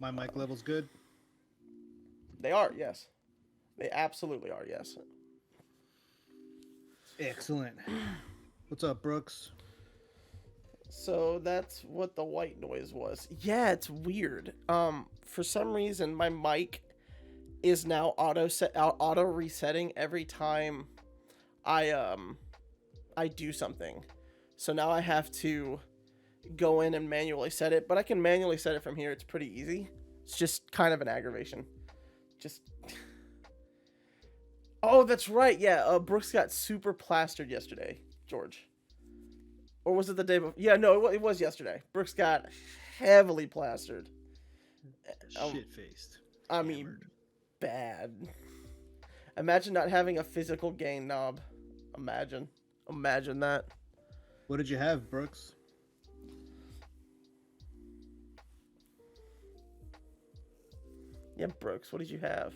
My mic level's good. They are, yes. They absolutely are, yes. Excellent. What's up, Brooks? So that's what the white noise was. Yeah, it's weird. For some reason, my mic is now auto resetting every time I I do something. So now I have to go in and manually set it, but I can manually set it from here. It's pretty easy. It's just kind of an aggravation. Just Oh, that's right. Yeah, Brooks got super plastered yesterday, George. Or was it the day before? Yeah, no, it was yesterday. Brooks got heavily plastered. Um, Shit faced. I mean, Hammered. bad. Imagine not having a physical gain knob. Imagine. Imagine that. What did you have, Brooks? Yeah, Brooks, what did you have?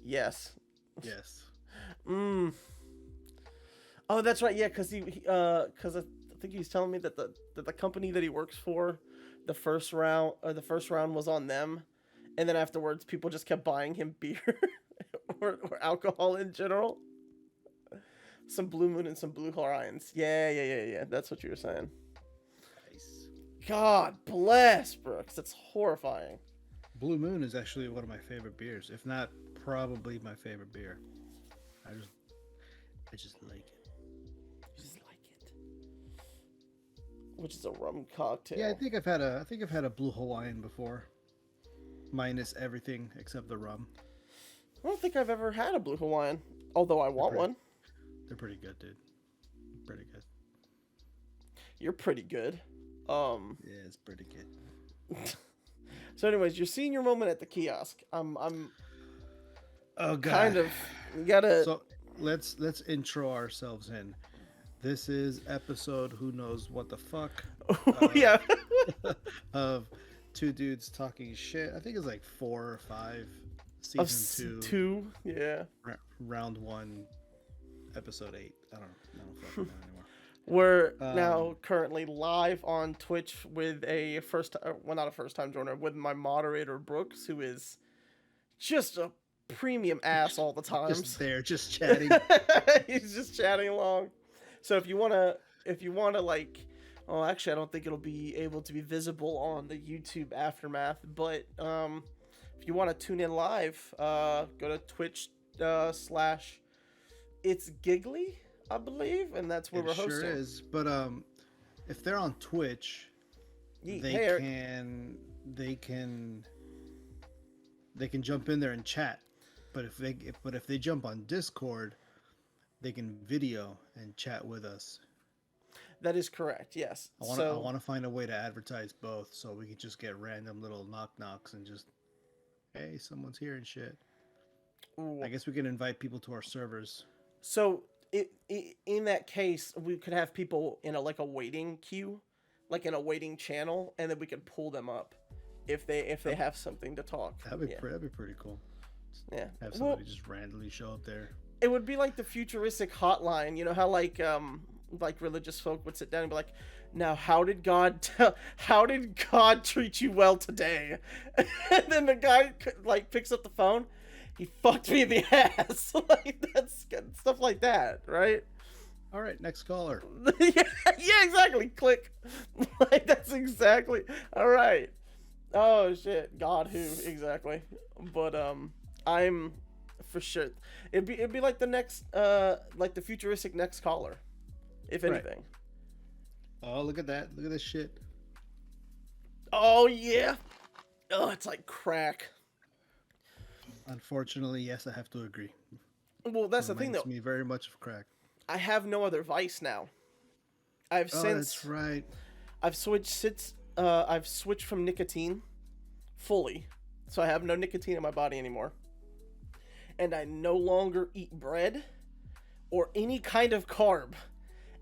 Yes. Yes. Mmm. Oh, that's right. Yeah, because I think he was telling me that the company that he works for, the first round was on them, and then afterwards people just kept buying him beer or alcohol in general. Some Blue Moon and some Blue Horions. Yeah, yeah, yeah, yeah. That's what you were saying. Nice. God bless Brooks. That's horrifying. Blue Moon is actually one of my favorite beers, if not probably my favorite beer. I just, I just like it. You just like it. Which is a rum cocktail. Yeah, I think I've had a Blue Hawaiian before, minus everything except the rum. I don't think I've ever had a Blue Hawaiian, although I They're want pretty, one. they're pretty good, dude. Pretty good. You're pretty good. Um. Yeah, it's pretty good. So, anyways, your senior moment at the kiosk. I'm Oh kind God. of you gotta. So let's intro ourselves in. This is episode who knows what the fuck Oh yeah. of two dudes talking shit. I think it's like 4 or 5, Of season 2, two. Yeah. round 1, episode 8. I don't fucking know anymore. We're Um, now currently live on Twitch with well, not a first time joiner, with my moderator Brooks, who is just a premium ass all the just times. there, just chatting. He's just chatting along. So if you wanna like, oh, actually, I don't think it'll be able to be visible on the YouTube aftermath. But if you want to tune in live, go to Twitch slash It's Giggly, I believe, and that's where It we're sure hosting. is. But if they're on Twitch, they Hey, Eric. can they can they can jump in there and chat. But if they jump on Discord, they can video and chat with us. That is correct. Yes. I So want to find a way to advertise both, so we can just get random little knock knocks and just, hey, someone's here and shit. I guess we can invite people to our servers. So in that case, we could have people in a waiting queue, like in a waiting channel, and then we could pull them up if they have something to talk. Yeah, That'd be pretty cool. yeah. Have Well, somebody just randomly show up there. it would be like the futuristic hotline. You know how like religious folk would sit down and be like, "Now, how did God treat you well today?" And then the guy like picks up the phone. He fucked me in the ass. Like that's stuff like that, right? All right, next caller. Yeah, yeah, exactly. Click. Like that's exactly. All right. Oh shit. God who exactly. But I'm for sure. It'd be like the next like the futuristic next caller, if Right. anything. Oh, look at that! Look at this shit. Oh yeah. Oh, it's like crack. Unfortunately, yes, I have to agree. Well, that's the thing Reminds though. me very much of crack. I have no other vice now. I've Oh, since that's right. I've switched from nicotine fully. So I have no nicotine in my body anymore. And I no longer eat bread or any kind of carb.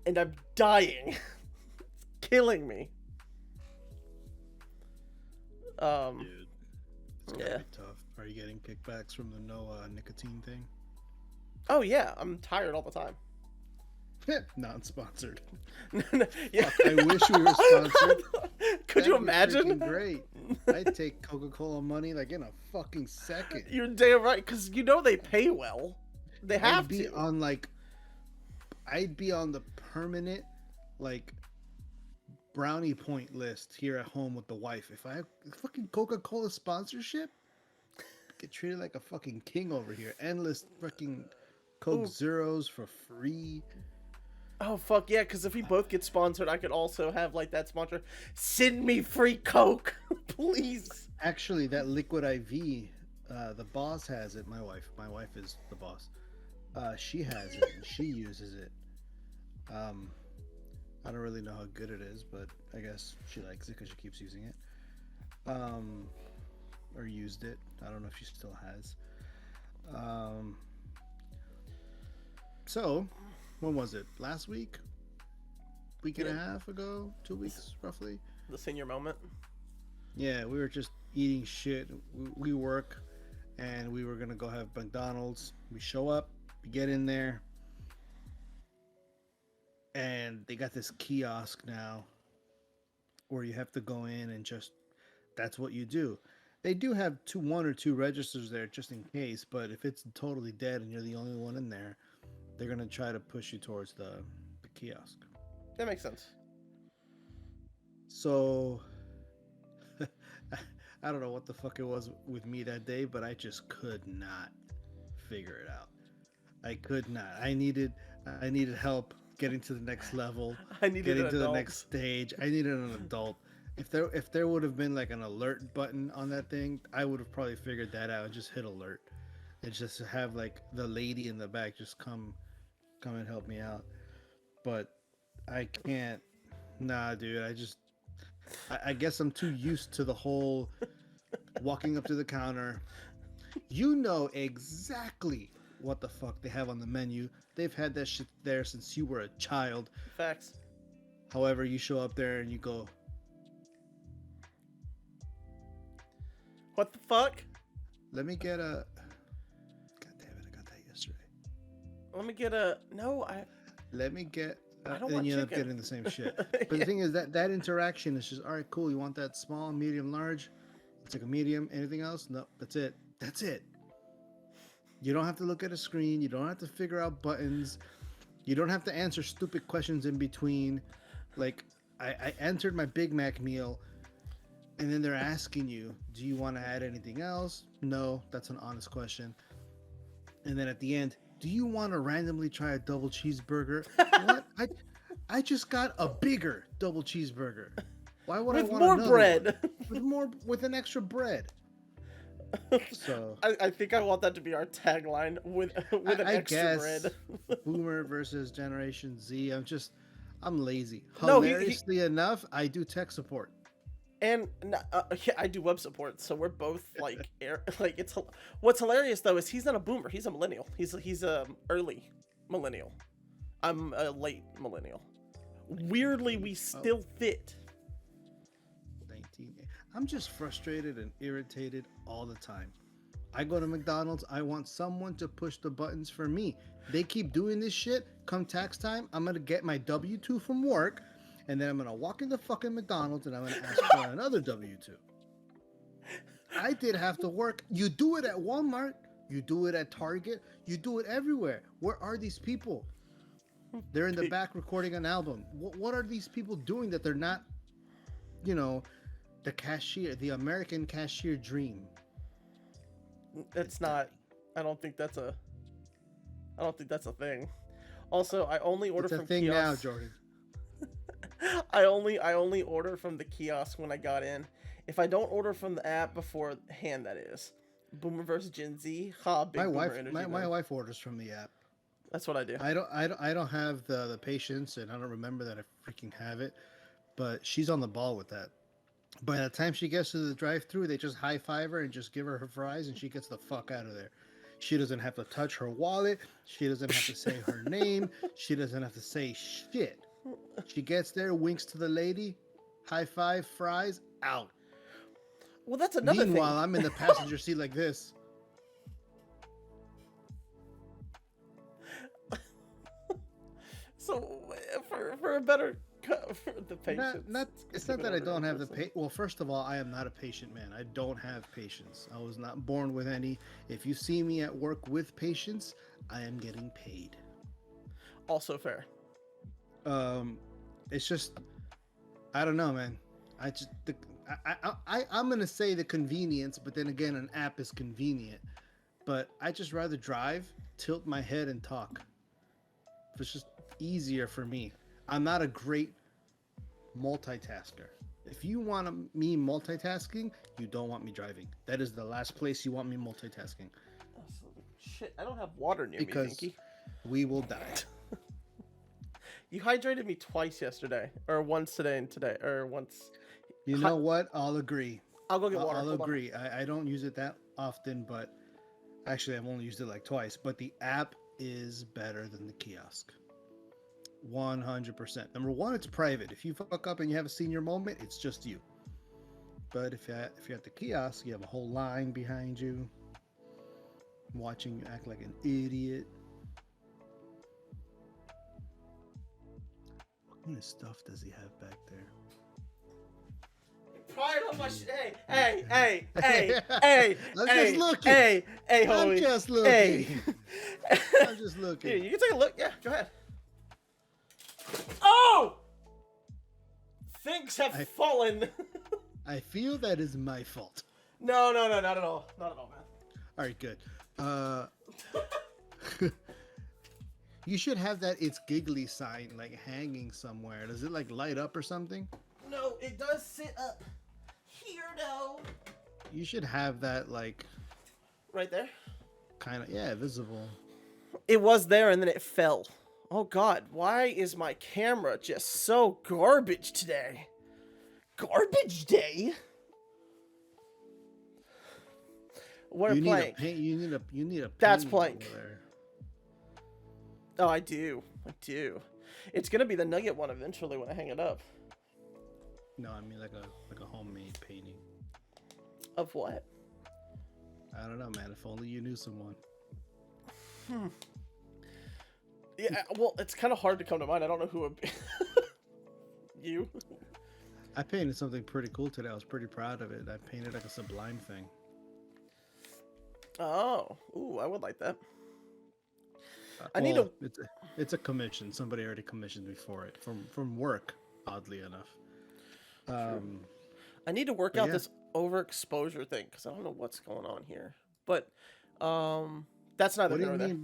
And I'm dying. It's killing me. Dude, it's gotta Yeah. be tough. Are you getting kickbacks from the no nicotine thing? Oh yeah, I'm tired all the time. Non-sponsored. Yeah. Fuck, I wish we were sponsored. Could you That'd be imagine? freaking great. I'd take Coca-Cola money like in a fucking second. You're damn right, because they pay well. They have I'd be to. on like, I'd be on the permanent like brownie point list here at home with the wife. If I have fucking Coca-Cola sponsorship, get treated like a fucking king over here. Endless fucking Coke Ooh. Zeros for free. Oh fuck yeah! Because if we both get sponsored, I could also have like that sponsor. Send me free Coke, please. Actually, that Liquid IV, the boss has it. My wife is the boss. She has it. And she uses it. I don't really know how good it is, but I guess she likes it because she keeps using it. Or used it. I don't know if she still has. So, when was it? Last week? Week and a half ago? 2 weeks, roughly? The senior moment. Yeah, we were just eating shit. We work, and we were gonna go have McDonald's. We show up, we get in there, and they got this kiosk now where you have to go in and just, that's what you do. They do have one or two registers there just in case, but if it's totally dead and you're the only one in there, they're gonna try to push you towards the kiosk. That makes sense. So I don't know what the fuck it was with me that day, but I just could not figure it out. I could not. I needed help getting to the next level. I needed getting an to adult. the next stage. I needed an adult. If there would have been like an alert button on that thing, I would have probably figured that out and just hit alert. And just have like the lady in the back just come and help me out. But I can't. Nah, dude. I guess I'm too used to the whole walking up to the counter. You know exactly what the fuck they have on the menu. They've had that shit there since you were a child. Facts. However, you show up there and you go, What the fuck? let me get a... God damn it, I got that yesterday. Let me get a... No, Let me get... I don't and want you end up chicken. getting the same shit. But the thing is that interaction is just, all right, cool. You want that small, medium, large? It's like a medium. Anything else? No, that's it. That's it. You don't have to look at a screen. You don't have to figure out buttons. You don't have to answer stupid questions in between. Like, I entered my Big Mac meal, and then they're asking you, do you want to add anything else? No, that's an honest question. And then at the end, do you want to randomly try a double cheeseburger? What? I just got a bigger double cheeseburger. Why would with I want more another bread. with an extra bread? So I think I want that to be our tagline with an I extra guess bread. Boomer versus Generation Z. I'm lazy. No, Hilariously enough, I do tech support. And yeah, I do web support, so we're both like it's. What's hilarious though is he's not a boomer. He's a millennial. He's a early millennial. I'm a late millennial. Weirdly, we still fit. 19. I'm just frustrated and irritated all the time. I go to McDonald's. I want someone to push the buttons for me. They keep doing this shit. Come tax time, I'm gonna get my W-2 from work. And then I'm going to walk into fucking McDonald's and I'm going to ask for another W-2. I did have to work. You do it at Walmart. You do it at Target. You do it everywhere. Where are these people? They're in the back recording an album. What are these people doing that they're not, the cashier, the American cashier dream? That's not. I don't think that's a thing. Also, I only order It's a from thing kiosks. now, Jordan. I only order from the kiosk when I got in. If I don't order from the app beforehand, that is. Boomer versus Gen Z. Ha, big My boomer wife, energy. my wife orders from the app. That's what I do. I don't have the patience, and I don't remember that I freaking have it. But she's on the ball with that. By the time she gets to the drive-thru, they just high-five her and just give her fries, and she gets the fuck out of there. She doesn't have to touch her wallet. She doesn't have to say her name. She doesn't have to say shit. She gets there, winks to the lady, high-five, fries, out. Well, that's another Meanwhile, thing. I'm in the passenger seat like this. So for a better for the patience. It's not that I don't have the Well, first of all, I am not a patient man. I don't have patience. I was not born with any. If you see me at work with patience, I am getting paid. Also fair. It's just, I don't know, man. I'm gonna say the convenience, but then again, an app is convenient. But I just rather drive, tilt my head, and talk. It's just easier for me. I'm not a great multitasker. If you want me multitasking, you don't want me driving. That is the last place you want me multitasking. Shit, I don't have water near because me, Pinky. We will die. You hydrated me twice yesterday, or once today and today, or once. You know what? I'll agree. I'll go get water. I'll agree. I don't use it that often, but actually I've only used it like twice. But the app is better than the kiosk. 100%. Number one, it's private. If you fuck up and you have a senior moment, it's just you. But if you're at the kiosk, you have a whole line behind you, watching you act like an idiot. What kind of stuff does he have back there? Probably not much. Hey, I'm just looking. Hey, homie. I'm just looking. Hey. I'm just looking. Here, you can take a look. Yeah, go ahead. Oh! Things have fallen. I feel that is my fault. No, not at all. Not at all, man. All right, good. You should have that "it's giggly" sign like hanging somewhere. Does it like light up or something? No, it does sit up here, though. You should have that like right there. Kind of, visible. It was there and then it fell. Oh God, why is my camera just so garbage today? Garbage day. We're playing. You need a. That's playing. Oh, I do. It's gonna be the Nugget one eventually when I hang it up. No, I mean like a homemade painting. Of what? I don't know, man. If only you knew someone. Yeah, well, it's kind of hard to come to mind. I don't know who would be. You? I painted something pretty cool today. I was pretty proud of it. I painted like a Sublime thing. Oh, ooh, I would like that. It's a commission. Somebody already commissioned me for it from work. Oddly enough. I need to work out this overexposure thing because I don't know what's going on here. But that's neither here nor there.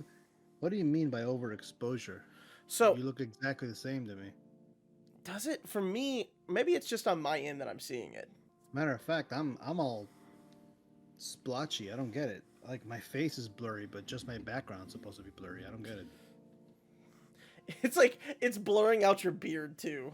What do you mean by overexposure? So you look exactly the same to me. Does it? For me, maybe it's just on my end that I'm seeing it. Matter of fact, I'm all splotchy. I don't get it. Like my face is blurry, but just my background's supposed to be blurry. I don't get it. It's like it's blurring out your beard too.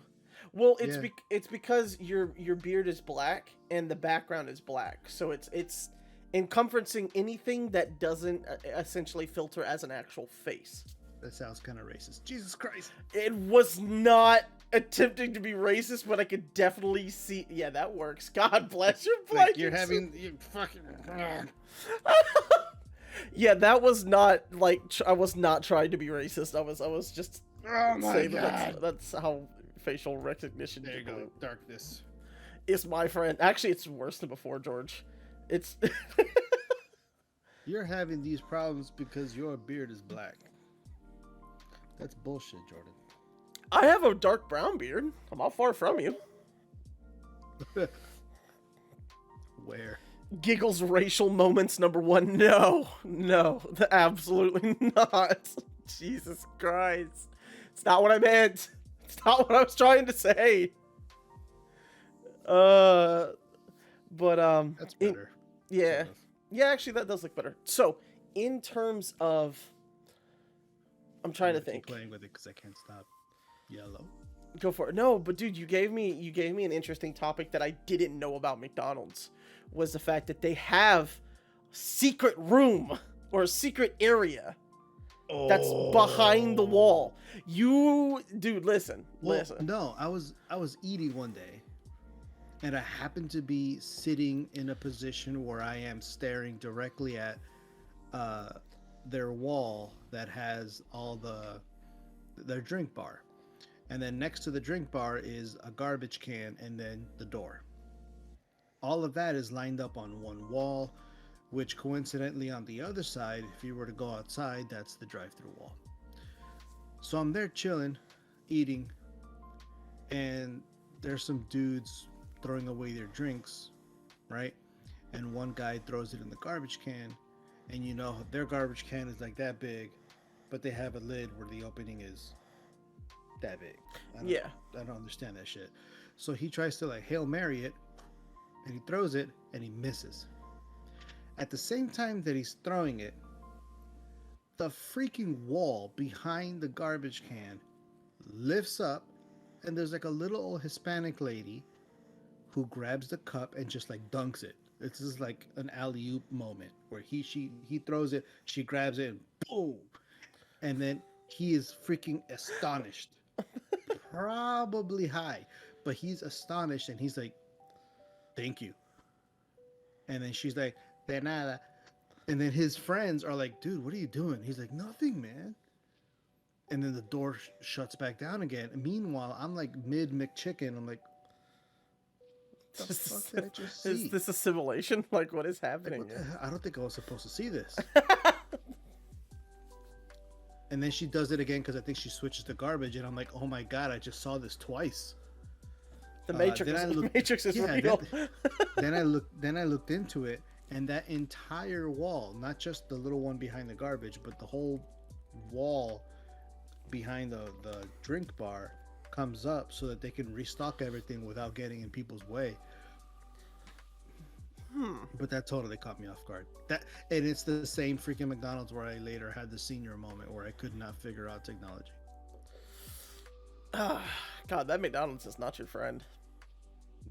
Well, it's because your beard is black and the background is black, so it's encompassing anything that doesn't essentially filter as an actual face. That sounds kind of racist. Jesus Christ! It was not attempting to be racist, but I could definitely see. Yeah, that works. God bless your blanket. Like you fucking. Yeah, that was not like I was not trying to be racist. I was just. Oh my God! That's how facial recognition. There you go. Darkness. It's my friend. Actually, it's worse than before, George. It's. You're having these problems because your beard is black. That's bullshit, Jordan. I have a dark brown beard. I'm not far from you. Where? Giggles racial moments #1. No, absolutely not. Jesus Christ. It's not what I meant. It's not what I was trying to say. But that's better. Yeah. Sort of. Yeah, actually that does look better. So, in terms of I'm trying to think. Keep playing with it because I can't stop. Yellow. Go for it. No, but dude, you gave me an interesting topic that I didn't know about McDonald's. Was the fact that they have secret room or a secret area that's behind the wall. Dude, listen. No, I was eating one day, and I happened to be sitting in a position where I am staring directly at their wall that has all the their drink bar. And then next to the drink bar is a garbage can and then the door. All of that is lined up on one wall, which coincidentally on the other side, if you were to go outside, that's the drive-through wall. So I'm there chilling, eating, and there's some dudes throwing away their drinks, right? And one guy throws it in the garbage can, and you know their garbage can is like that big, but they have a lid where the opening is that big. Yeah. I don't understand that shit. So he tries to like Hail Mary it, and he throws it, and he misses. At the same time that he's throwing it, the freaking wall behind the garbage can lifts up, and there's like a little old Hispanic lady who grabs the cup and just like dunks it. This is like an alley-oop moment where he throws it, she grabs it, and boom. And then he is freaking astonished. Probably high, but he's astonished and he's like, "Thank you." And then she's like, "De nada." And then his friends are like, "Dude, what are you doing?" He's like, "Nothing, man." And then the door shuts back down again. And meanwhile, I'm like mid McChicken. I'm like, "What the fuck did I just see?" Is this a simulation? Like, what is Like, happening? what the hell? I don't think I was supposed to see this. And then she does it again because I think she switches to garbage, and I'm like, "Oh my god, I just saw this twice." The Matrix, The Matrix is real. Then I looked into it, and that entire wall, not just the little one behind the garbage, but the whole wall behind the drink bar comes up so that they can restock everything without getting in people's way. But that totally caught me off guard. And it's the same freaking McDonald's where I later had the senior moment where I could not figure out technology. God, that McDonald's is not your friend.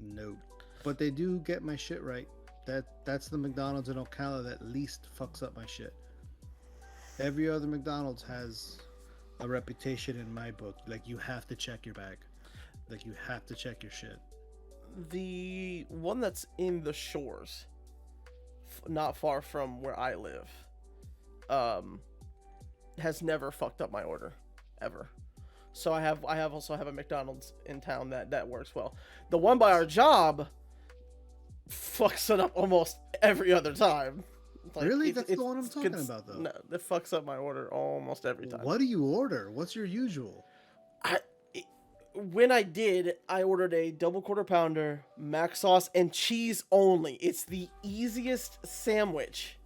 Nope. But they do get my shit right. That's the McDonald's in Ocala that least fucks up my shit. Every other McDonald's has a reputation in my book. Like, you have to check your bag. Like, you have to check your shit. The one that's in the shores, not far from where I live, has never fucked up my order, ever. So I also have a McDonald's in town that works well. The one by our job fucks it up almost every other time. Like, really? That's the one I'm talking about, though. No, it fucks up my order almost every time. What do you order? What's your usual? When I did, I ordered a double quarter pounder, mac sauce, and cheese only. It's the easiest sandwich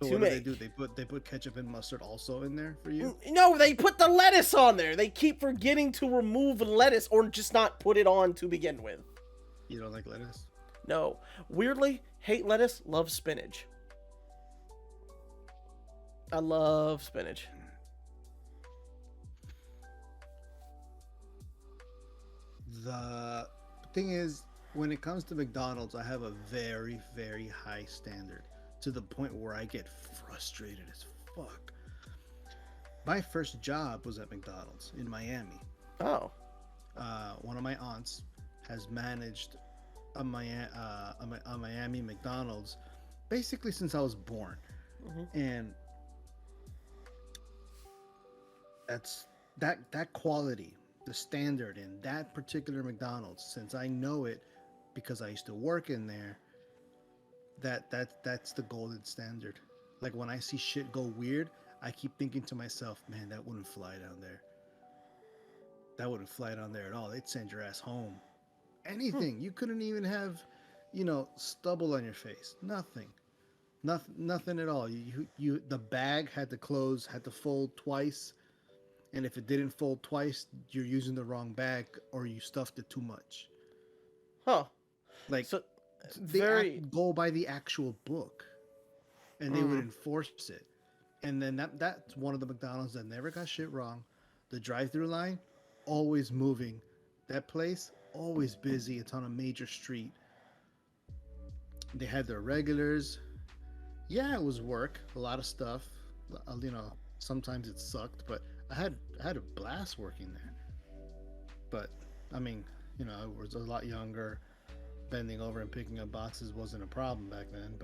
So to what make. do? They put ketchup and mustard also in there for you? No, they put the lettuce on there. They keep forgetting to remove lettuce or just not put it on to begin with. You don't like lettuce? No. Weirdly, hate lettuce, love spinach. I love spinach. The thing is, when it comes to McDonald's, I have a very, very high standard to the point where I get frustrated as fuck. My first job was at McDonald's in Miami. Oh. One of my aunts has managed a Miami McDonald's basically since I was born. Mm-hmm. And that's that quality, the standard in that particular McDonald's, since I know it because I used to work in there, that's the golden standard. Like, when I see shit go weird, I keep thinking to myself, man, that wouldn't fly down there. That wouldn't fly down there at all. They'd send your ass home. Anything. You couldn't even have, stubble on your face. Nothing at all. You the bag had to close, had to fold twice. And if it didn't fold twice, you're using the wrong bag or you stuffed it too much. Huh. Like, So they go by the actual book, and they would enforce it. And then that's one of the McDonald's that never got shit wrong. The drive-through line, always moving. That place, always busy. It's on a major street. They had their regulars. Yeah, it was work. A lot of stuff. Sometimes it sucked, but I had a blast working there. But I mean, I was a lot younger. Bending over and picking up boxes wasn't a problem back then.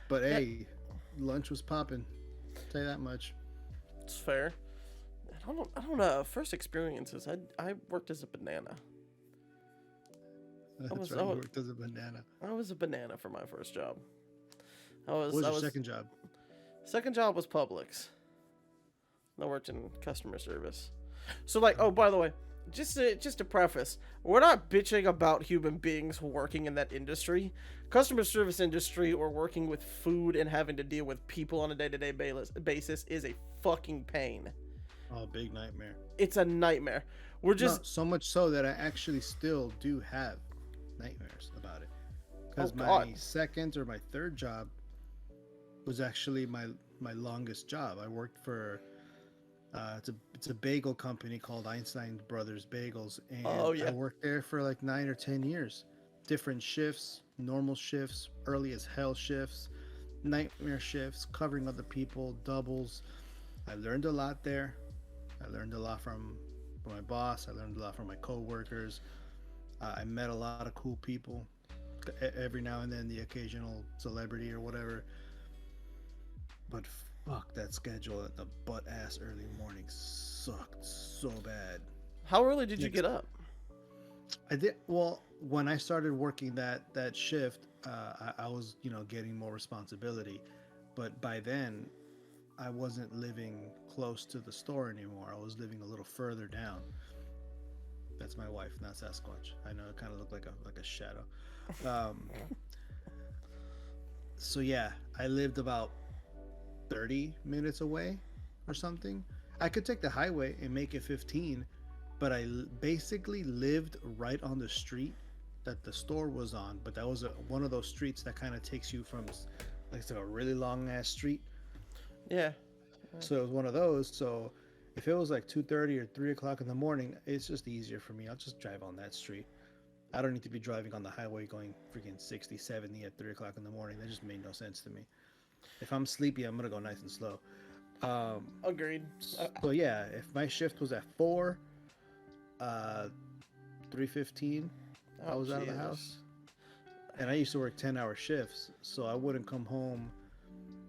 But hey, lunch was popping. Tell you that much. It's fair. I don't know. First experiences. I worked as a banana. I That's was right. I You was worked as a banana. I was a banana for my first job. What was your second job? Second job was Publix. I worked in customer service. So like, oh, Oh, by the way, just to preface, we're not bitching about human beings working in that industry. Customer service industry or working with food and having to deal with people on a day-to-day basis is a fucking pain. oh, big nightmare. It's a nightmare. We're No, just so much so that I actually still do have nightmares about it. oh Because god. my second or my third job was actually my longest job. I worked for it's a bagel company called Einstein Brothers Bagels, and Oh I yeah. worked there for like 9 or 10 years. Different shifts, normal shifts, early as hell shifts, nightmare shifts, covering other people, doubles. I learned a lot there. I learned a lot from my boss. I learned a lot from my coworkers. I met a lot of cool people. Every now and then, the occasional celebrity or whatever. But fuck, that schedule at the butt ass early morning sucked so bad. How early did you Next, get up? I did well when I started working that shift. I was getting more responsibility, but by then I wasn't living close to the store anymore. I was living a little further down. That's my wife, not Sasquatch. I know it kind of looked like a shadow. Um, so yeah, I lived about 30 minutes away or something. I could take the highway and make it 15, but basically lived right on the street that the store was on. But that was one of those streets that kind of takes you from like it's like a really long ass street. Yeah. So it was one of those. So if it was like 2:30 or 3 o'clock in the morning, it's just easier for me. I'll just drive on that street. I don't need to be driving on the highway going freaking 60, 70 at 3 o'clock in the morning. That just made no sense to me. If I'm sleepy, I'm gonna go nice and slow. Um, Agreed. so yeah, if my shift was at 4, 3:15, I Oh was out of the Jesus. house, and I used to work 10-hour shifts, so I wouldn't come home.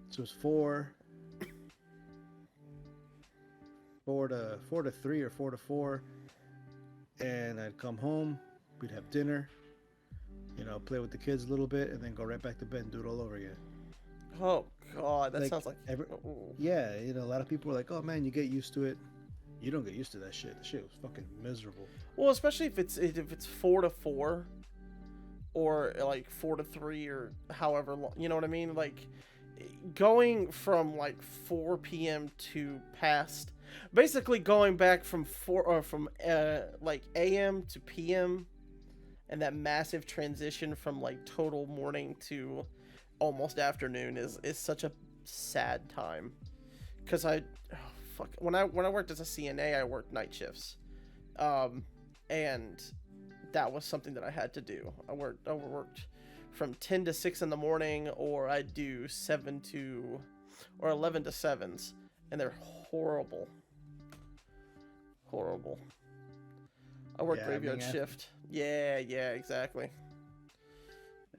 So it was 4 to 3 or 4 to 4, and I'd come home. We'd have dinner, play with the kids a little bit, and then go right back to bed and do it all over again. Oh god, that Like sounds like ooh. yeah, a lot of people are like, "Oh man, you get used to it." You don't get used to that shit. The shit was fucking miserable. Well, especially if it's 4 to 4 or like 4 to 3 or however long, you know what I mean? Like going from like 4 p.m. to past, basically going back from like a.m. to p.m. and that massive transition from like total morning to almost afternoon is such a sad time. Because when I worked as a CNA, I worked night shifts, and that was something that I had to do. I worked from 10 to 6 in the morning, or I'd do 7 to or 11 to 7s, and they're horrible. Horrible. I worked graveyard shift. Yeah, exactly.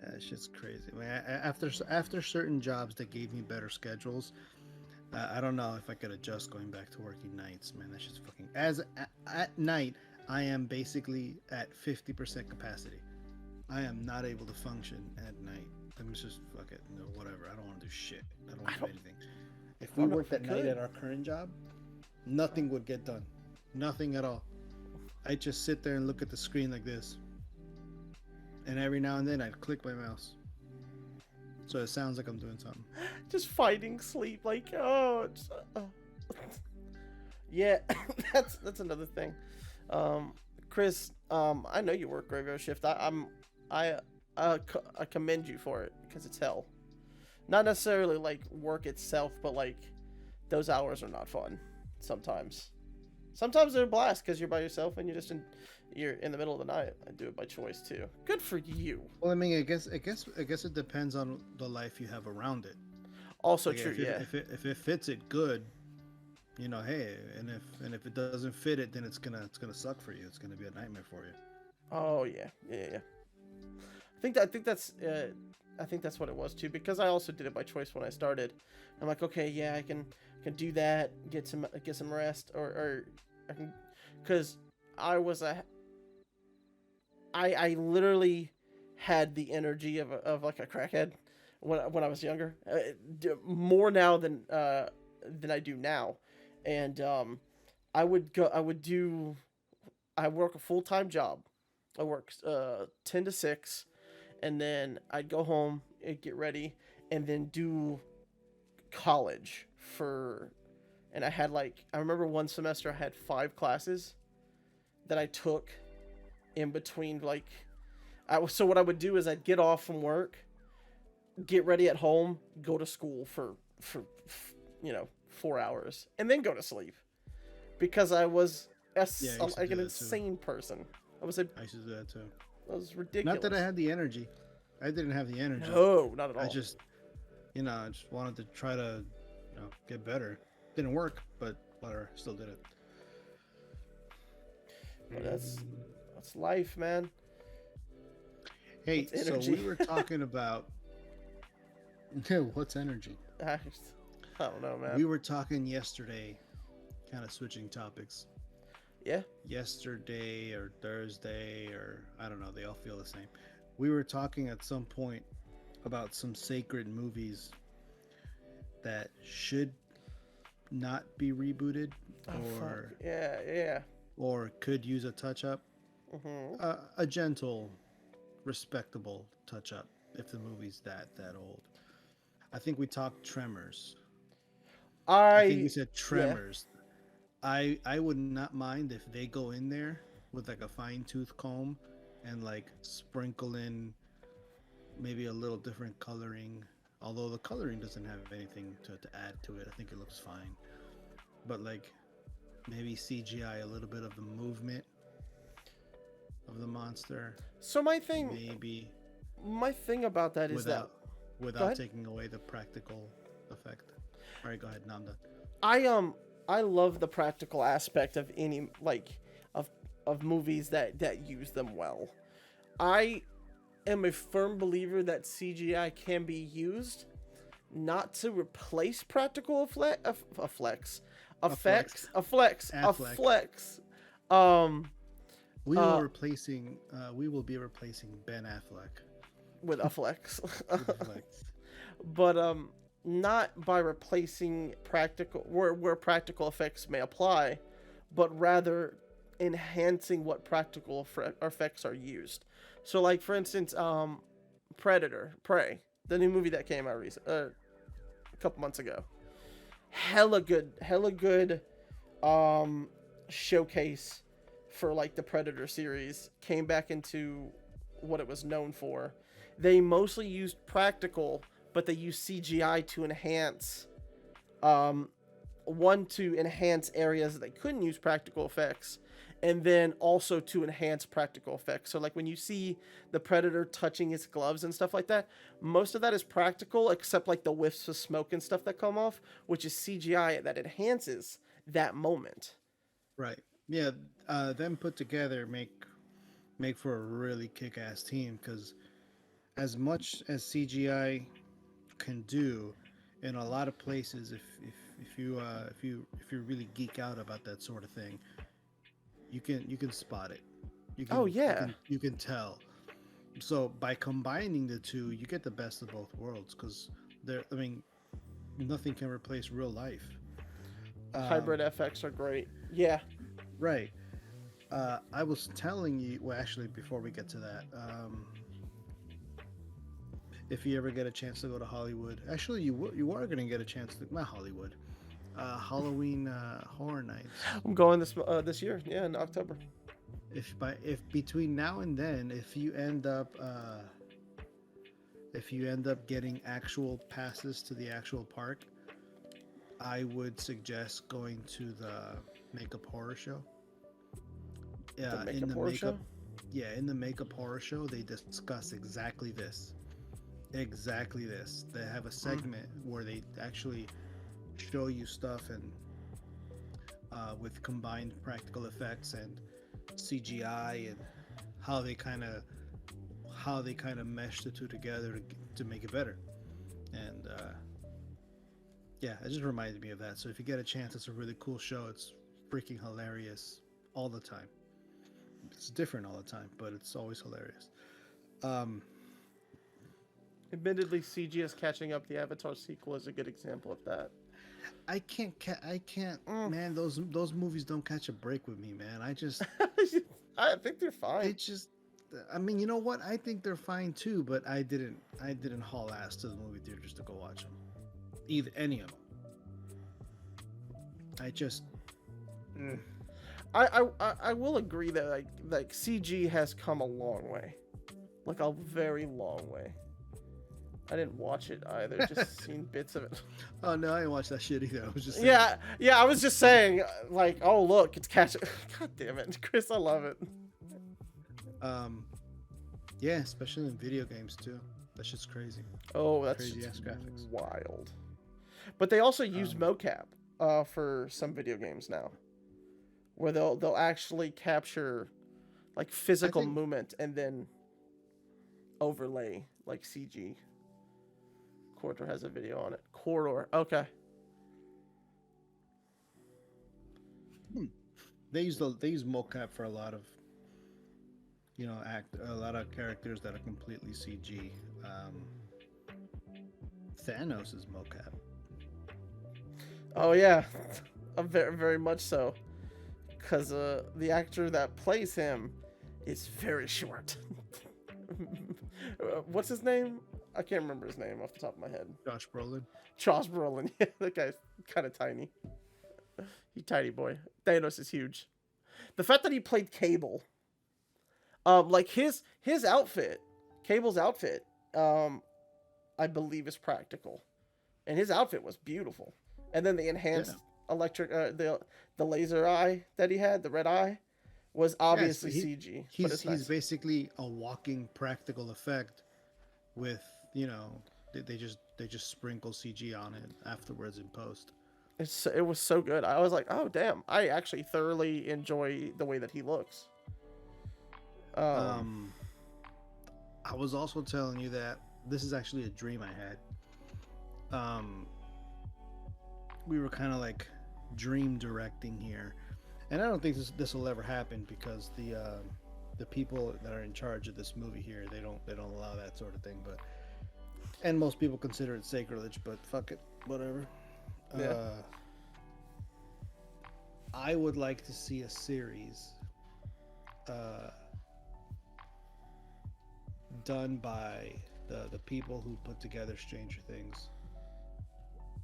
That shit's crazy. I mean, after certain jobs that gave me better schedules, I don't know if I could adjust going back to working nights, man. That shit's fucking. At night, I am basically at 50% capacity. I am not able to function at night. I'm just fuck it, no, whatever. I don't want to do shit. I don't want to do anything. If we worked at night at our current job, nothing would get done. Nothing at all. I'd just sit there and look at the screen like this. And every now and then I'd click my mouse. So it sounds like I'm doing something. Just fighting sleep, like yeah, that's another thing. Chris, I know you work graveyard shift. I commend you for it because it's hell. Not necessarily like work itself, but like those hours are not fun sometimes. Sometimes they're a blast because you're by yourself and you're in the middle of the night. I do it by choice too. Good for you. Well, I mean, I guess it depends on the life you have around it. Also Like, true, if it fits it good, hey, and if it doesn't fit it, then it's gonna suck for you. It's gonna be a nightmare for you. Oh yeah. I think that's I think that's what it was too, because I also did it by choice when I started. I'm like, okay, yeah, I can do that, get some rest, or I can, because I was a I literally had the energy of like a crackhead when I was younger, more now than I do now, and I work a full-time job. I work 10 to 6, and then I'd go home and get ready and then do college for, and I remember one semester I had 5 classes that I took in between, like, so what I would do is I'd get off from work, get ready at home, go to school for 4 hours, and then go to sleep, because I was Yeah, I used to like do an that too. insane person. I used to do that too. I was Not that I ridiculous. had the energy. I didn't have the energy. No, not at I all. just, I just wanted to try to, get better. Didn't work, but whatever. Still did it. But that's life, man. Hey, That's so we energy. were talking about what's energy. I don't know, man. We were talking yesterday, kind of switching topics. Yeah. Yesterday or Thursday or I don't know. They all feel the same. We were talking at some point about some sacred movies that should not be rebooted Oh fuck. or Yeah, yeah. or could use a touch up, Mhm. a gentle, respectable touch up if the movie's that old. I think we talked Tremors. I think we I said yeah. Tremors. I would not mind if they go in there with like a fine tooth comb and like sprinkle in maybe a little different coloring. Although the coloring doesn't have anything to add to it, I think it looks fine. But like maybe CGI a little bit of the movement of the monster, So maybe my thing about that is that, without go without ahead. taking away the practical effect. All right, go ahead. Now I'm done. I I love the practical aspect of any, like, of movies that use them well. I am a firm believer that CGI can be used not to replace practical A flex, a Affleck. flex. Um uh We will be replacing Ben Affleck with a flex. with a flex. But not by replacing practical, where practical effects may apply, but rather enhancing what practical effects are used. So, like, for instance, Predator, Prey, the new movie that came out a couple months ago, hella good showcase for, like, the Predator series, came back into what it was known for. They mostly used practical, but they used CGI to enhance, um, one, to enhance areas that they couldn't use practical effects, and then also to enhance practical effects. So, like, when you see the Predator touching his gloves and stuff like that, most of that is practical, except like the whiffs of smoke and stuff that come off, which is CGI that enhances that moment. Right. Yeah. Them put together make for a really kick-ass team because as much as CGI can do in a lot of places, if you really geek out about that sort of thing, you can spot it. You Oh can you yeah, can you can tell. So by combining the two, you get the best of both worlds because there. I mean, nothing can replace real life. hybrid Um, FX are great. Yeah. right. I was telling you. Well, actually, before we get to that, if you ever get a chance to go to Hollywood, actually, you are going to get a chance to not Hollywood, Halloween Horror Nights. I'm going this year. Yeah, in October. If between now and then, if you end up getting actual passes to the actual park, I would suggest going to the makeup horror show. The In makeup the horror makeup, show. yeah, in the makeup horror show, they discuss exactly this. Exactly this. They have a Mm. segment where they actually show you stuff and with combined practical effects and CGI and how they kind of how they kind of mesh the two together to make it better. And yeah, it just reminded me of that. So if you get a chance, it's a really cool show. It's freaking hilarious all the time. It's different all the time, but it's always hilarious. Um, Admittedly, CG is catching up. The Avatar sequel is a good example of that. I can't, man. Those movies don't catch a break with me, man. I think they're fine. They just, I mean, you know what? I think they're fine too, but I didn't haul ass to the movie theater just to go watch them. Either any of them. I just. I will agree that like CG has come a long way, like a very long way. I didn't watch it either, just seen bits of it. Oh no, I didn't watch that shit either. I was just saying. Yeah. I was just saying, like, oh look, it's catching. God damn it, Chris, I love it. Yeah, especially in video games too. That shit's crazy. Oh, that's crazy ass graphics. Wild. But they also use mocap for some video games now, where they'll actually capture like physical movement and then overlay like CG. Corridor has a video on it. Corridor, okay. They use mocap for a lot of, you know, a lot of characters that are completely CG. Thanos is mocap. Oh yeah, very very much so, because the actor that plays him is very short. What's his name? I can't remember his name off the top of my head. Josh Brolin. Josh Brolin. Yeah, that guy's kind of tiny. He's tiny boy. Thanos is huge. The fact that he played Cable, like his outfit, Cable's outfit, I believe is practical, and his outfit was beautiful. And then the enhanced electric, the laser eye that he had, the red eye, was obviously CG. He's nice. Basically a walking practical effect with, you know, they just sprinkle CG on it afterwards in post. It was so good. I was like, oh damn! I actually thoroughly enjoy the way that he looks. I was also telling you that this is actually a dream I had. We were kind of like dream directing here, and I don't think this will ever happen because the people that are in charge of this movie here, they don't allow that sort of thing. But and most people consider it sacrilege, but fuck it, whatever. Yeah. I would like to see a series done by the people who put together Stranger Things.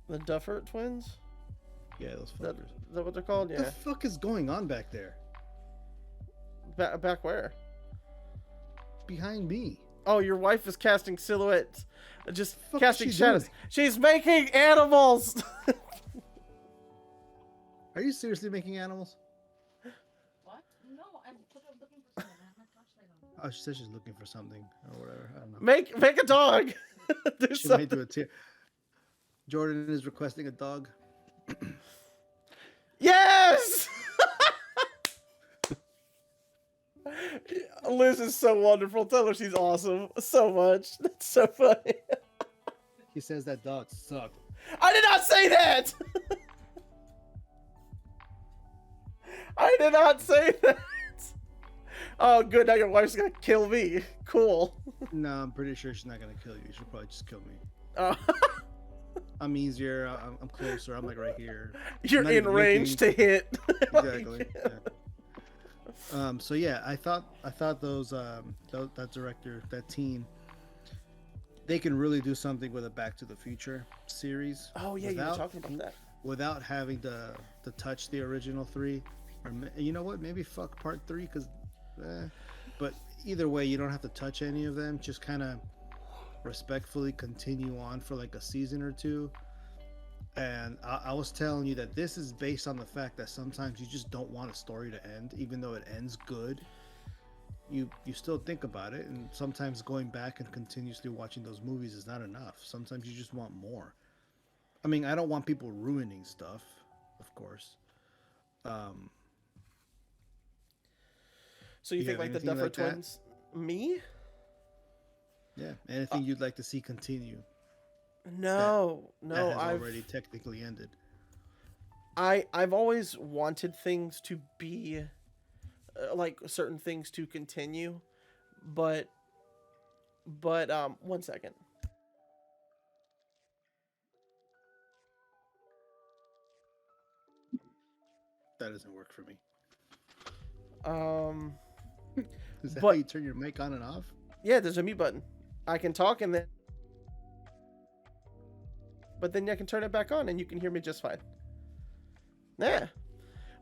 The Duffer twins? Yeah, those fuckers. Is that what they're called? Yeah. What the fuck is going on back there? Back where? Behind me. Oh, your wife is casting silhouettes. Just casting shadows. Doing? She's making animals! Are you seriously making animals? What? No, I'm looking for something. I have my flashlight on. Oh, she said she's looking for something or whatever. I don't know. Make a dog. She might do it too. Jordan is requesting a dog. Yes! Liz is so wonderful. Tell her she's awesome so much. That's so funny. He says that dog sucked. I did not say that! I did not say that. Oh, good. Now your wife's gonna kill me. Cool. No, I'm pretty sure she's not gonna kill you. She'll probably just kill me. Oh. I'm easier. I'm closer. I'm like right here. You're in range to hit. Exactly. Yeah. So yeah, I thought those that director, that team, they can really do something with a Back to the Future series. Oh yeah, you were talking about that. Without having to touch the original three, or you know what? Maybe fuck part 3 because. But either way, you don't have to touch any of them. Just kind of respectfully continue on for like a season or two. And I was telling you that this is based on the fact that sometimes you just don't want a story to end, even though it ends good. You still think about it, and sometimes going back and continuously watching those movies is not enough. Sometimes you just want more. I mean, I don't want people ruining stuff, of course. So you think like the Duffer twins? Me? Yeah. Anything you'd like to see continue No, that no, has I've already technically ended. I've always wanted things to be like certain things to continue, but one second. That doesn't work for me. Um, Is that how but you turn your mic on and off? yeah, there's a mute button. I can talk and then, but then I can turn it back on and you can hear me just fine. Yeah,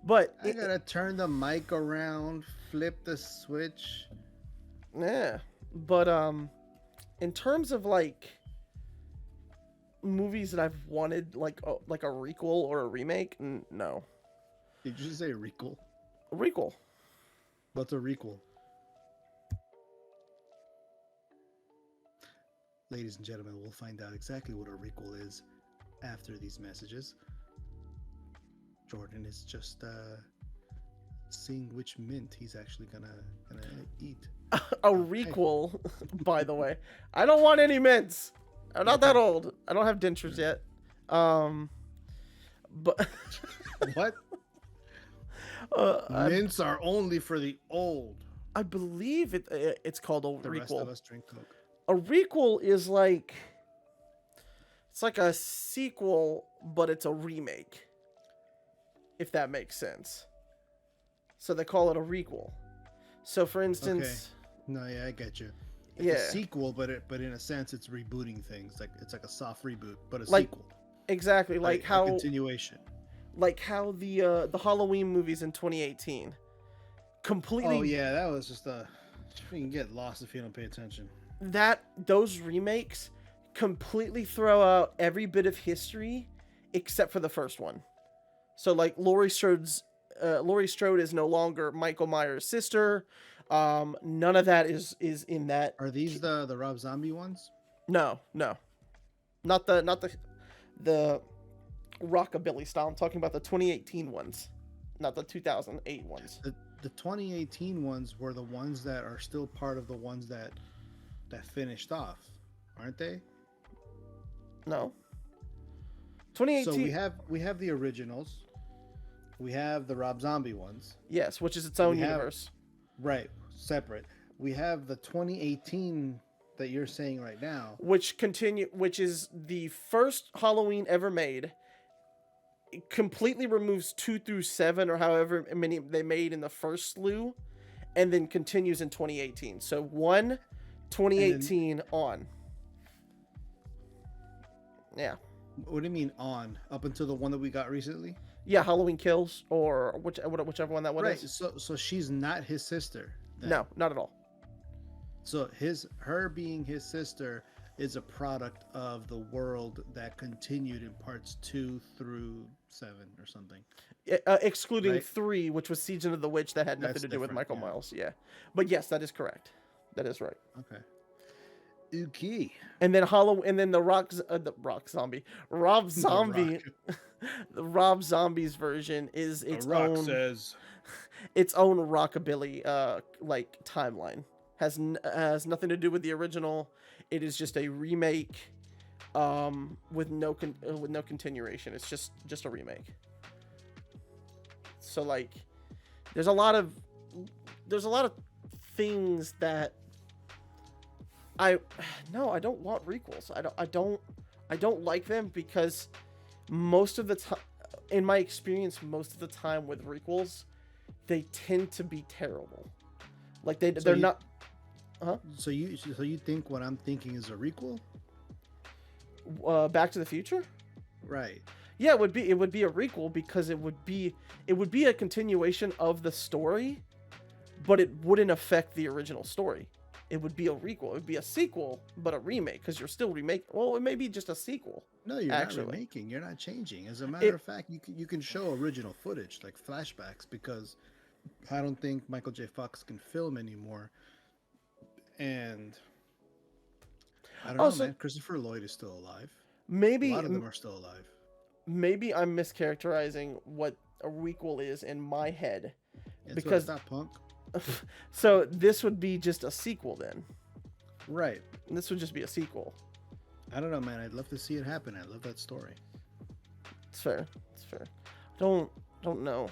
but I gotta turn the mic around, flip the switch. yeah, but in terms of like movies that I've wanted like a requel or a remake, no, Did you just say requel? a requel. What's a requel? Ladies and gentlemen, we'll find out exactly what a requel is after these messages. Jordan is just seeing which mint he's actually gonna eat. A requel, by the way. I don't want any mints. I'm not that old. I don't have dentures yet. But What? Mints are only for the old. I believe it's called a The rest of requel. us drink Coke. A requel is like it's like a sequel, but it's a remake. If that makes sense. So they call it a requel. So for instance, No, yeah, I get you. It's yeah, a sequel, but in a sense, it's rebooting things. Like it's like a soft reboot, but a Like, sequel. exactly like how a continuation. the Halloween movies in 2018 completely Oh yeah, that was just a. You can get lost if you don't pay attention. those remakes completely throw out every bit of history except for the first one. So like Laurie Strode is no longer Michael Myers' sister. None of that is in that. Are these the Rob Zombie ones? No, not the rockabilly style. I'm talking about the 2018 ones, not the 2008 ones. The 2018 ones were the ones that are still part of the ones that finished off, aren't they? No. 2018. So we have the originals. We have the Rob Zombie ones. Yes, which is its own We have- universe. Right, separate. We have the 2018 that you're saying right now. Which is the first Halloween ever made. It completely removes 2 through 7 or however many they made in the first slew, and then continues in 2018. So 2018 on. Yeah. What do you mean on? Up until the one that we got recently? Yeah, Halloween Kills or whichever one that one Right. is. So she's not his sister. then. No, not at all. So her being his sister is a product of the world that continued in parts 2 through 7 or something. Excluding Right. 3, which was Season of the Witch, that had nothing That's to do with different, Michael yeah. Myers. Yeah, but yes, that is correct. That is right. Okay. Okay. And then the Rob Zombie, the Rob Zombie's version is its own says. its own rockabilly like timeline. Has nothing to do with the original. It is just a remake, with no continuation. It's just a remake. So like, there's a lot of things that I don't want requels. I don't like them because most of the time, in my experience, most of the time with requels, they tend to be terrible. Like they're not. Huh? So you think what I'm thinking is a requel? Back to the Future? Right. Yeah, it would be a requel because it would be a continuation of the story, but it wouldn't affect the original story. It would be a requel. It would be a sequel, but a remake because you're still remaking. Well, it may be just a sequel. No, you're Actually. not remaking. You're not changing. As a matter of fact, you can show original footage like flashbacks because I don't think Michael J. Fox can film anymore. And I don't know, man. Christopher Lloyd is still alive. Maybe A lot of them are still alive. maybe I'm mischaracterizing what a requel is in my head. That's Because- what I thought, punk. So this would be just a sequel then. Right. And this would just be a sequel. I don't know, man. I'd love to see it happen. I love that story. It's fair. It's fair. Don't know.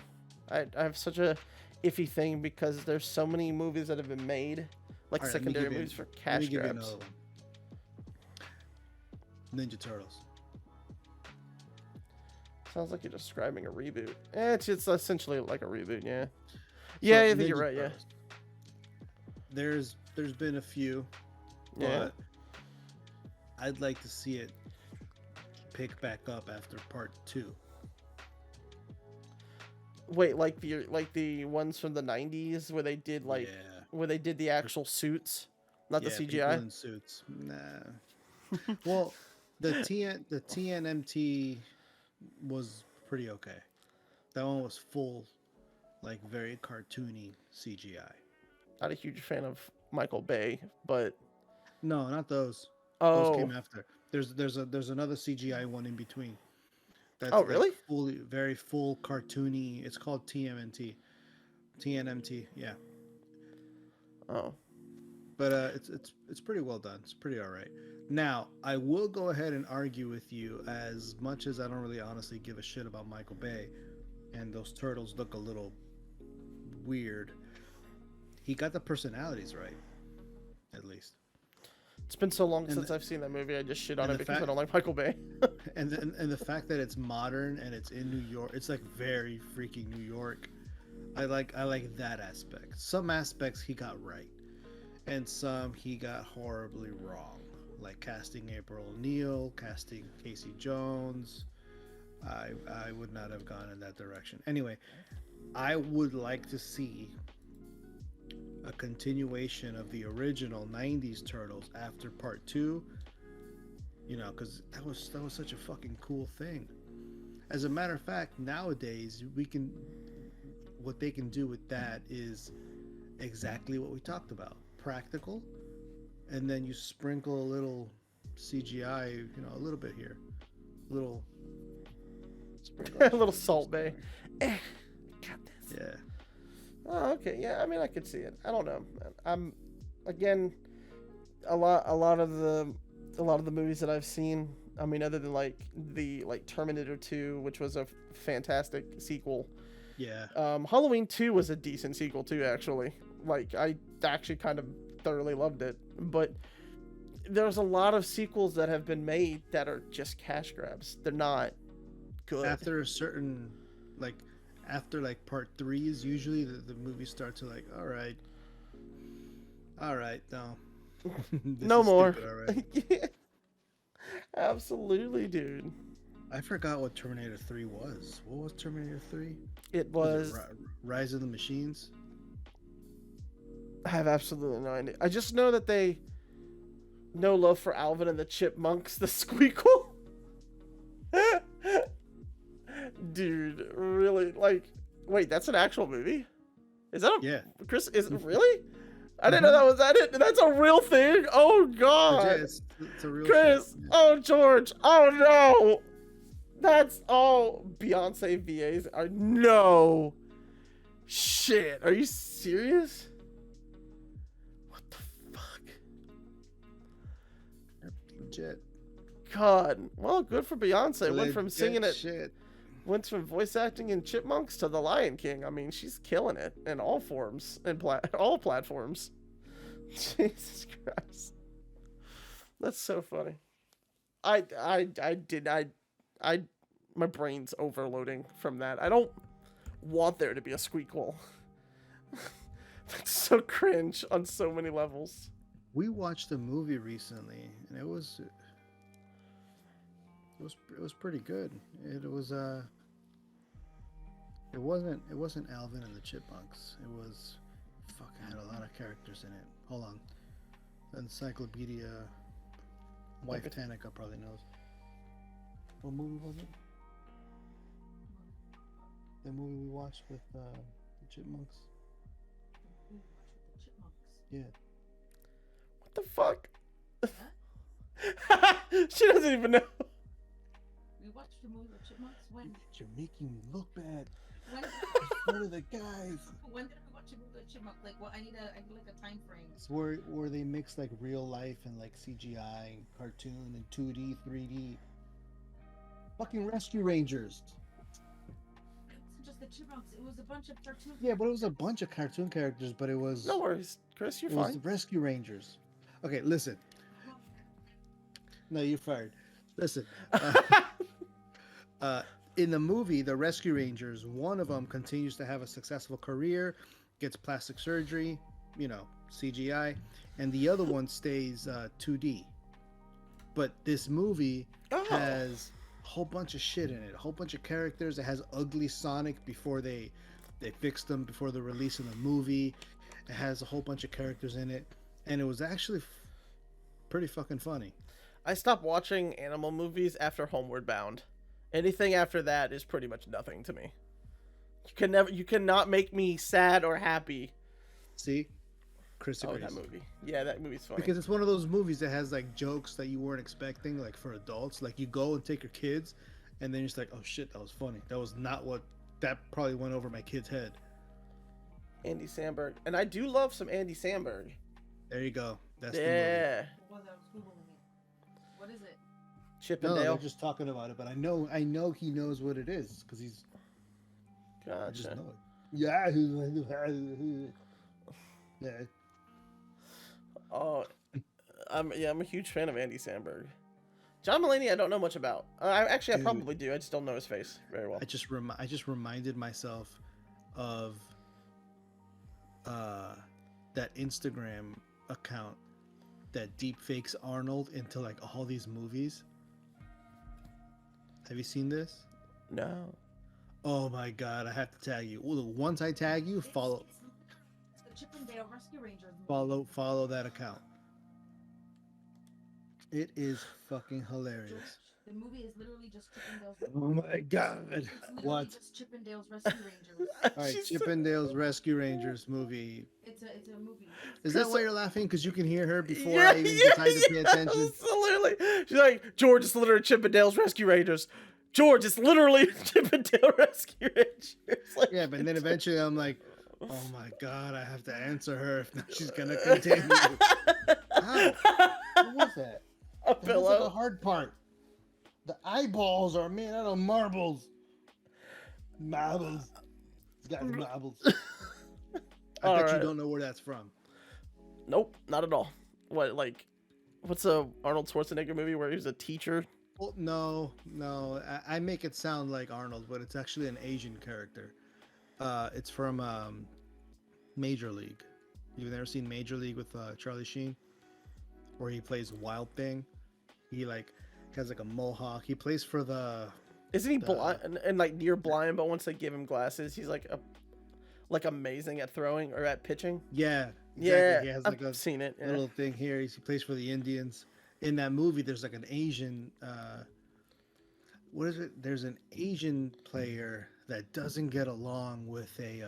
I have such a iffy thing because there's so many movies that have been made, like All right, secondary movies for let cash me give you grabs. another one. Ninja Turtles. Sounds like you're describing a reboot. It's essentially like a reboot, yeah. Yeah, I think you're Ninja right, yeah. Turtles. There's been a few, Yeah. but I'd like to see it pick back up after part 2. Wait, like the ones from the 90s where they did like yeah, where they did the actual suits, not the people CGI. in suits. Nah. Well, the TNMT was pretty okay. That one was full, like very cartoony CGI. Not a huge fan of Michael Bay, but No, not those. oh, Those came after. There's another CGI one in between. That's Oh, really? like fully, very full cartoony. It's called TNMT. Yeah, oh, but it's pretty well done. It's pretty all right. Now I will go ahead and argue with you. As much as I don't really honestly give a shit about Michael Bay, and those turtles look a little weird, he got the personalities right, at least. it's been so long And since the- I've seen that movie. I just shit on and it the because I fact- don't like Michael Bay. And the fact that it's modern and it's in New York, it's like very freaking New York. I like that aspect. Some aspects he got right, and some he got horribly wrong. Like casting April O'Neil, casting Casey Jones. I would not have gone in that direction. Anyway, I would like to see a continuation of the original '90s Turtles after Part 2. You know, because that was such a fucking cool thing. As a matter of fact, nowadays what they can do with that is exactly what we talked about: practical, and then you sprinkle a little CGI, you know, a little bit here, little sprinkle. A little Salt Bay. Got this. Yeah. Oh, okay. Yeah, I mean, I could see it. I don't know, man. I'm again a lot of the movies that I've seen. I mean, other than like Terminator 2, which was a fantastic sequel. Yeah. Halloween 2 was a decent sequel too, actually. Like, I actually kind of thoroughly loved it. But there's a lot of sequels that have been made that are just cash grabs. They're not good. After a certain, like, after like part 3 is usually the movie starts to like, all right, no. This No is more. stupid already. Yeah. Absolutely, dude. I forgot what Terminator 3 was. What was Terminator 3? It was. Rise of the Machines? I have absolutely no idea. I just know that they. No love for Alvin and the Chipmunks, the Squeakle. Dude, really? Like, wait, that's an actual movie? Is that a. Yeah. Chris, is it really? I didn't know that was that it. That's a real thing. Oh God, It's a real Chris. shit. Yeah. Oh George. Oh no. That's all Beyonce VAs are. No. Shit. Are you serious? What the fuck? Legit. God. Well, good for Beyonce. Went from Legit singing it. shit. Went from voice acting in Chipmunks to The Lion King. I mean, she's killing it in all forms and all platforms. Jesus Christ, that's so funny. My brain's overloading from that. I don't want there to be a Squeakquel. That's so cringe on so many levels. We watched a movie recently, and it was pretty good. It wasn't Alvin and the Chipmunks. It was it had a lot of characters in it. Hold on. Encyclopedia Wife Okay. Tanica probably knows. What movie was it? The movie we watched with the Chipmunks. We watched with the chipmunks. Yeah. What the fuck? She doesn't even know. We watched the movie with chipmunks. When? You're making me look bad When? in front of the guys. When did we watch watching with the chipmunk. Like, what? I need like a time frame. It's where they mix like real life and like CGI and cartoon and 2D, 3D. Fucking Rescue Rangers. It wasn't just the chipmunks. It was a bunch of cartoons. Yeah, but it was a bunch of cartoon characters, but it was No worries, Chris. You're it was fine. the Rescue Rangers. Okay, listen. No, you're fired. Listen. In the movie, the Rescue Rangers, one of them continues to have a successful career, gets plastic surgery, CGI, and the other one stays 2D. But this movie has a whole bunch of shit in it, a whole bunch of characters. It has ugly Sonic before they fixed them before the release of the movie. It has a whole bunch of characters in it, and it was actually pretty fucking funny. I stopped watching animal movies after Homeward Bound. Anything after that is pretty much nothing to me. You cannot make me sad or happy. See, Chris agrees. That movie. Yeah, that movie's funny. Because it's one of those movies that has like jokes that you weren't expecting, like for adults. Like you go and take your kids, and then you're just like, "Oh shit, that was funny. That was not what that probably went over my kid's head." Andy Samberg, and I do love some Andy Samberg. There you go. That's the movie. Yeah. What was I was googling it? What is it? No, Chippendale. they're just talking about it, but I know he knows what it is because he's. I just Gotcha. know it. Yeah. Oh, I'm a huge fan of Andy Samberg. John Mulaney, I don't know much about. I Dude. probably do. I just don't know his face very well. I just reminded myself of that Instagram account that deep fakes Arnold into like all these movies. Have you seen this? No. Oh my god, I have to tag you. Well, once I tag you, follow It's the Chippendale Rescue Rangers. follow that account. It is fucking hilarious. The movie is literally just Chippendale's. Oh my god. It's literally What? just Chippendale's Rescue Rangers. All right, She's- Chippendale's Rescue Rangers movie. It's a movie. Is that Chris- why you're laughing? Because you can hear her before I even decide to pay attention. So literally, she's like, George, it's literally Chippendale's Rescue Rangers. George, it's literally Chippendale Rescue Rangers. Like, Yeah, but then eventually I'm like, oh my god, I have to answer her if not she's gonna continue. Ow. What was that? A That was like the pillow. hard part. The eyeballs are made out of marbles. Marbles. It's got marbles. I bet you Alright. don't know where that's from. Nope, not at all. What's a Arnold Schwarzenegger movie where he was a teacher? Well, no. I make it sound like Arnold, but it's actually an Asian character. It's from Major League. You've never seen Major League with Charlie Sheen, where he plays Wild Thing. He has like a mohawk. He plays for the. Isn't he blind and like near blind? But once they give him glasses, he's like amazing at throwing or at pitching. Yeah. Exactly. Yeah, He has like I've seen it. Yeah. little thing here. He plays for the Indians. In that movie, there's like an Asian. What is it? There's an Asian player that doesn't get along with a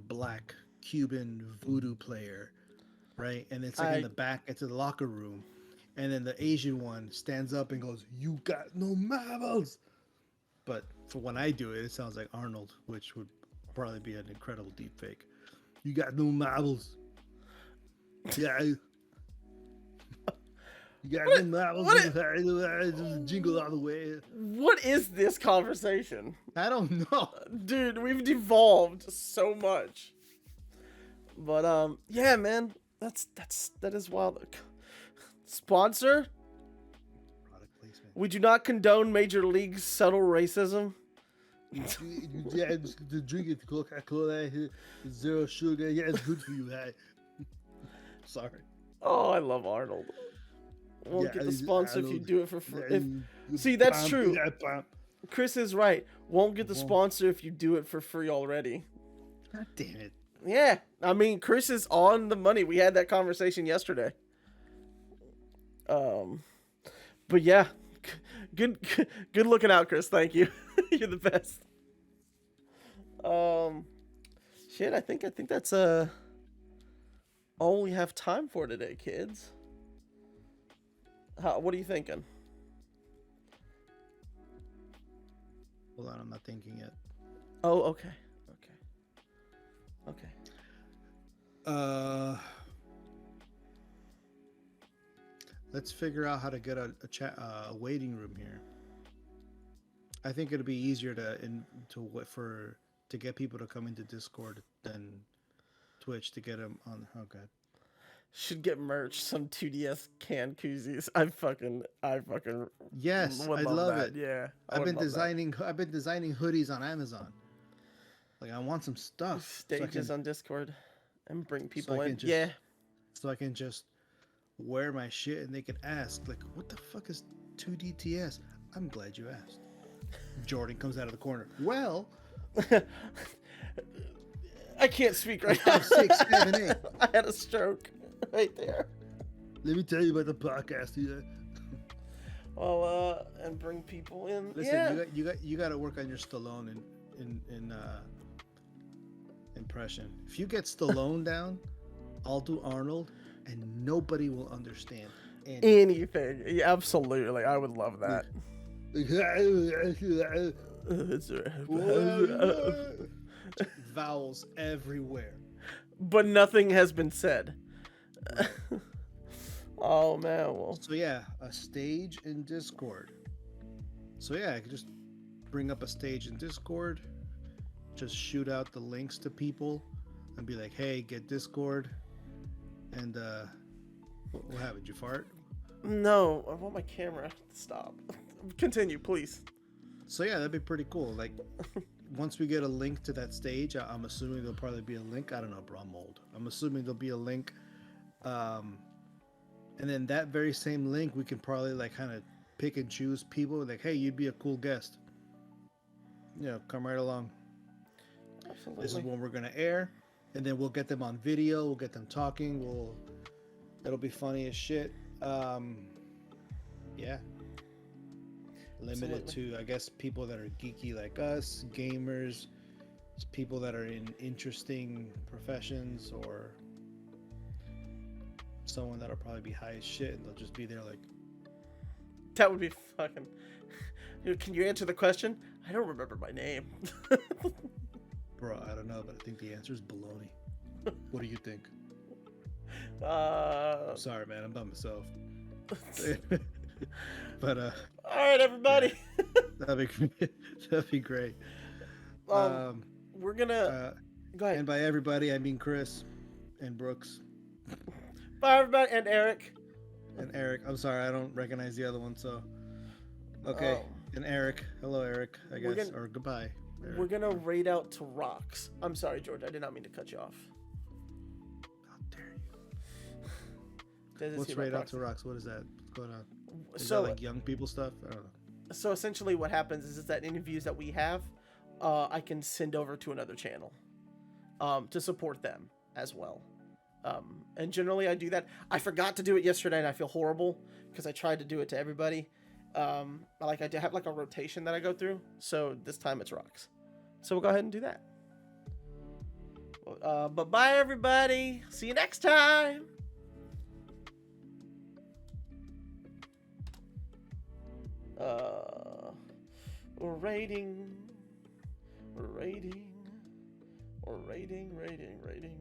black Cuban voodoo player, right? And it's like in the back into the locker room, and then the Asian one stands up and goes, "You got no marbles." But for when I do it, it sounds like Arnold, which would probably be an incredible deep fake. You got no marbles. Yeah. You got no marbles. Jingle all the way. What is this conversation? I don't know. Dude, we've devolved so much. But yeah, man, that is wild. Sponsor? Product placement. We do not condone Major League's subtle racism. Yeah, the drink it Coca-Cola, zero sugar. Yeah, it's good for you. Hey. Sorry. Oh, I love Arnold. Won't Yeah, get the sponsor if you Arnold. do it for free. Yeah, See, that's bam, true. yeah, bam. Chris is right. Won't get the Won't. sponsor if you do it for free already. God damn it. Yeah, I mean, Chris is on the money. We had that conversation yesterday. But yeah, good looking out, Chris. Thank you. You're the best. Shit, I think that's all we have time for today, kids. What are you thinking? Hold on, I'm not thinking yet. Oh, okay. Okay. Let's figure out how to get a chat a waiting room here. I think it'll be easier to get people to come into Discord than Twitch to get them on. Oh god. Should get merch, some 2DS can koozies. I fucking Yes, would I love love that. it. Yeah, I I've would been love that. designing hoodies on Amazon. Like I want some stuff Stages on Discord and bring so I people can in. just Yeah. so I can just wear my shit and they can ask like, "What the fuck is 2DTS?" I'm glad you asked. Jordan comes out of the corner. Well, I can't speak right now. 5, 6, 7, 8. I had a stroke right there. Let me tell you about the podcast. Yeah. Well, and bring people in. Listen, Yeah. you got to work on your Stallone impression. If you get Stallone down, I'll do Arnold, and nobody will understand Anything. Yeah, absolutely. I would love that. Vowels everywhere. But nothing has been said. Oh man. Well. So yeah, a stage in Discord. So yeah, I could just bring up a stage in Discord, just shoot out the links to people, and be like, "Hey, get Discord." And what happened? You fart? No, I want my camera to stop. Continue, please. So yeah, that'd be pretty cool. Like, once we get a link to that stage, I'm assuming there'll probably be a link. I don't know, bro. I'm old. I'm assuming there'll be a link. And then that very same link, we can probably like kind of pick and choose people. Like, hey, you'd be a cool guest. You know, come right along. Absolutely. This is when we're gonna air, and then we'll get them on video. We'll get them talking. It'll be funny as shit. Yeah. Limited Absolutely. to, I guess, people that are geeky like us, gamers, people that are in interesting professions, or someone that'll probably be high as shit and they'll just be there like, That would be fucking. Can you answer the question? I don't remember my name. bro, I don't know, but I think the answer is baloney. What do you think? Sorry, man, I'm by myself. But All right, everybody. that'd be great. We're gonna go ahead. And by everybody, I mean Chris and Brooks Bye, everybody, and Eric. and Eric. I'm sorry, I don't recognize the other one. So, okay, and Eric. Hello, Eric. I guess, or goodbye. Eric. We're gonna raid out to rocks. I'm sorry, George. I did not mean to cut you off. How dare you? What's raid out to rocks? What is that? What's going on? Is that like young people stuff? I don't know. So essentially, what happens is that interviews that we have, I can send over to another channel, to support them as well. And generally I do that. I forgot to do it yesterday and I feel horrible because I tried to do it to everybody. Like I have like a rotation that I go through. So this time it's rocks. So we'll go ahead and do that. But bye everybody. See you next time. We're rating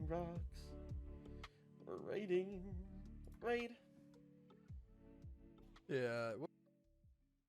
rocks. We're rating. Yeah.